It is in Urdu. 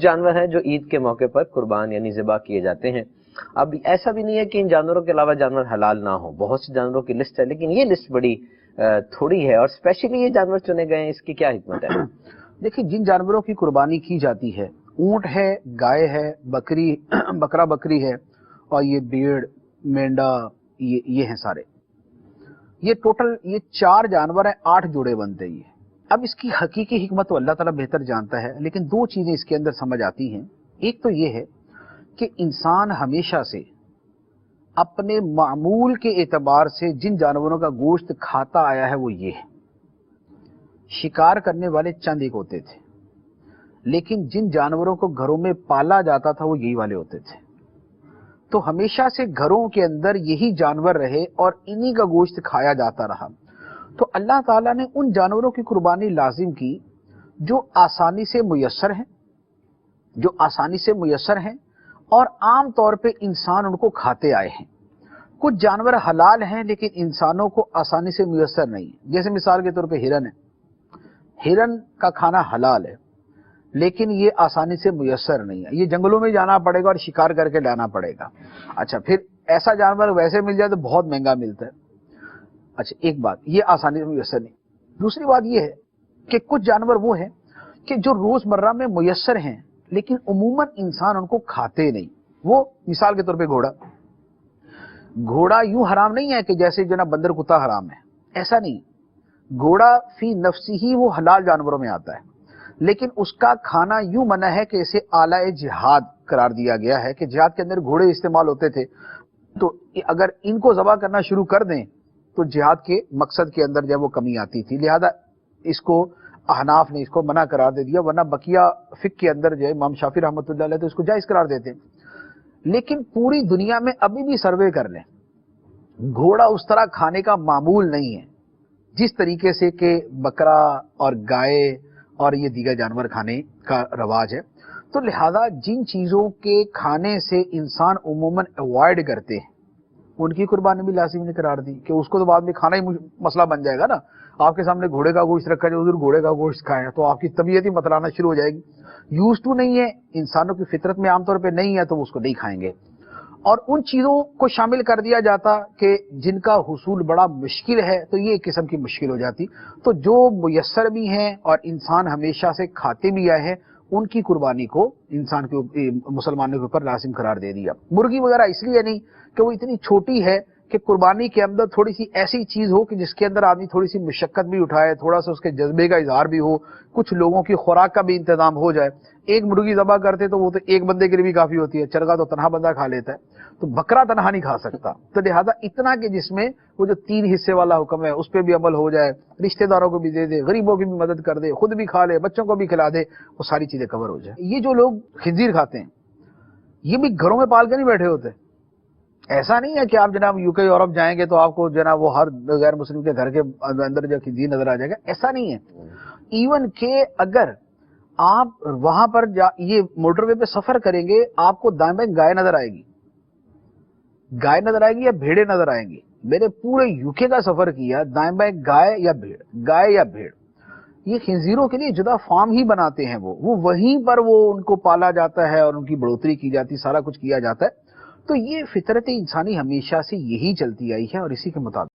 جانور ہیں جو عید کے موقع پر قربان یعنی ذبح کیے جاتے ہیں. اب ایسا بھی نہیں ہے کہ ان جانوروں کے علاوہ جانور حلال نہ ہوں، بہت سے جانوروں کی لسٹ ہے، لیکن یہ لسٹ بڑی تھوڑی ہے. اور اسپیشلی یہ جانور چنے گئے ہیں، اس کی کیا حکمت ہے؟ دیکھیں، جن جانوروں کی قربانی کی جاتی ہے، اونٹ ہے، گائے ہے، بکری بکرا بکری ہے، اور یہ بھیڑ، مینڈا، یہ ہیں سارے. یہ ٹوٹل یہ 4 جانور ہیں، 8 جوڑے بنتے ہیں. اب اس کی حقیقی حکمت تو اللہ تعالیٰ بہتر جانتا ہے، لیکن 2 چیزیں اس کے اندر سمجھ آتی ہیں. ایک تو یہ ہے کہ انسان ہمیشہ سے اپنے معمول کے اعتبار سے جن جانوروں کا گوشت کھاتا آیا ہے وہ یہ ہے. شکار کرنے والے چند ایک ہوتے تھے، لیکن جن جانوروں کو گھروں میں پالا جاتا تھا وہ یہی والے ہوتے تھے. تو ہمیشہ سے گھروں کے اندر یہی جانور رہے اور انہی کا گوشت کھایا جاتا رہا. تو اللہ تعالیٰ نے ان جانوروں کی قربانی لازم کی جو آسانی سے میسر ہیں اور عام طور پہ انسان ان کو کھاتے آئے ہیں. کچھ جانور حلال ہیں لیکن انسانوں کو آسانی سے میسر نہیں ہے. جیسے مثال کے طور پہ ہرن ہے. ہرن کا کھانا حلال ہے لیکن یہ آسانی سے میسر نہیں ہے، یہ جنگلوں میں جانا پڑے گا اور شکار کر کے لانا پڑے گا. اچھا، پھر ایسا جانور ویسے مل جائے تو بہت مہنگا ملتا ہے. اچھا، ایک بات یہ آسانی سے میسر نہیں. دوسری بات یہ ہے کہ کچھ جانور وہ ہیں کہ جو روز مرہ میں میسر ہیں لیکن عموماً انسان ان کو کھاتے نہیں. وہ مثال کے طور پہ گھوڑا یوں حرام نہیں ہے کہ جیسے جناب بندر کتا حرام ہے، ایسا نہیں. گھوڑا فی نفسی ہی وہ حلال جانوروں میں آتا ہے، لیکن اس کا کھانا یوں منع ہے کہ اسے آلہ جہاد قرار دیا گیا ہے کہ جہاد کے اندر گھوڑے استعمال ہوتے تھے. تو اگر ان کو ذبح کرنا شروع کر دیں تو جہاد کے مقصد کے اندر جب وہ کمی آتی تھی، لہذا اس کو احناف نے اس کو منع قرار دے دیا. ورنہ بقیہ فقہ کے اندر جو ہے امام شافعی رحمۃ اللہ علیہ تو اس کو جائز قرار دیتے ہیں. لیکن پوری دنیا میں ابھی بھی سروے کر لیں، گھوڑا اس طرح کھانے کا معمول نہیں ہے جس طریقے سے کہ بکرا اور گائے اور یہ دیگر جانور کھانے کا رواج ہے. تو لہذا جن چیزوں کے کھانے سے انسان عموماً اوائڈ کرتے ہیں ان کی قربانی بھی لازم نے قرار دی کہ اس کو تو بعد میں کھانا ہی مسئلہ بن جائے گا نا. آپ کے سامنے گھوڑے کا گوشت رکھا جائے، ادھر گھوڑے کا گوشت کھائے تو آپ کی طبیعت ہی متلانا شروع ہو جائے گی. یوز ٹو نہیں ہے، انسانوں کی فطرت میں عام طور پہ نہیں ہے تو وہ اس کو نہیں کھائیں گے. اور ان چیزوں کو شامل کر دیا جاتا کہ جن کا حصول بڑا مشکل ہے تو یہ ایک قسم کی مشکل ہو جاتی. تو جو میسر بھی ہیں اور انسان ہمیشہ سے کھاتے بھی آئے ہیں ان کی قربانی کو انسان کے مسلمانوں کے اوپر لازم قرار دے دیا. مرغی وغیرہ اس لیے نہیں کہ وہ اتنی چھوٹی ہے کہ قربانی کے اندر تھوڑی سی ایسی چیز ہو کہ جس کے اندر آدمی تھوڑی سی مشقت بھی اٹھائے، تھوڑا سا اس کے جذبے کا اظہار بھی ہو، کچھ لوگوں کی خوراک کا بھی انتظام ہو جائے. ایک مرغی ذبح کرتے تو وہ تو ایک بندے کے لیے بھی کافی ہوتی ہے، چرگا تو تنہا بندہ کھا لیتا ہے، تو بکرا تنہا نہیں کھا سکتا. تو لہذا اتنا کہ جس میں وہ جو 3 حصے والا حکم ہے اس پہ بھی عمل ہو جائے، رشتہ داروں کو بھی دے دے، غریبوں کی بھی مدد کر دے، خود بھی کھا لے، بچوں کو بھی کھلا دے، وہ ساری چیزیں کور ہو جائیں. یہ جو لوگ خنزیر کھاتے ہیں یہ بھی گھروں میں پال کے نہیں بیٹھے ہوتے. ایسا نہیں ہے کہ آپ جناب UK یورپ جائیں گے تو آپ کو جناب وہ ہر غیر مسلم کے گھر کے اندر جو خنزیر نظر آ جائے گا، ایسا نہیں ہے. ایون کہ اگر آپ وہاں پر یہ موٹر وے پہ سفر کریں گے آپ کو دائیں بائیں گائے نظر آئے گی یا بھیڑیں نظر آئیں گی. میں نے پورے UK کا سفر کیا، دائیں بائیں گائے یا بھیڑ. یہ خنزیروں کے لیے جدا فارم ہی بناتے ہیں، وہ وہیں پر وہ ان کو پالا جاتا ہے اور ان کی بڑھوتری کی جاتی، سارا کچھ کیا جاتا ہے. تو یہ فطرت انسانی ہمیشہ سے یہی چلتی آئی ہے اور اسی کے مطابق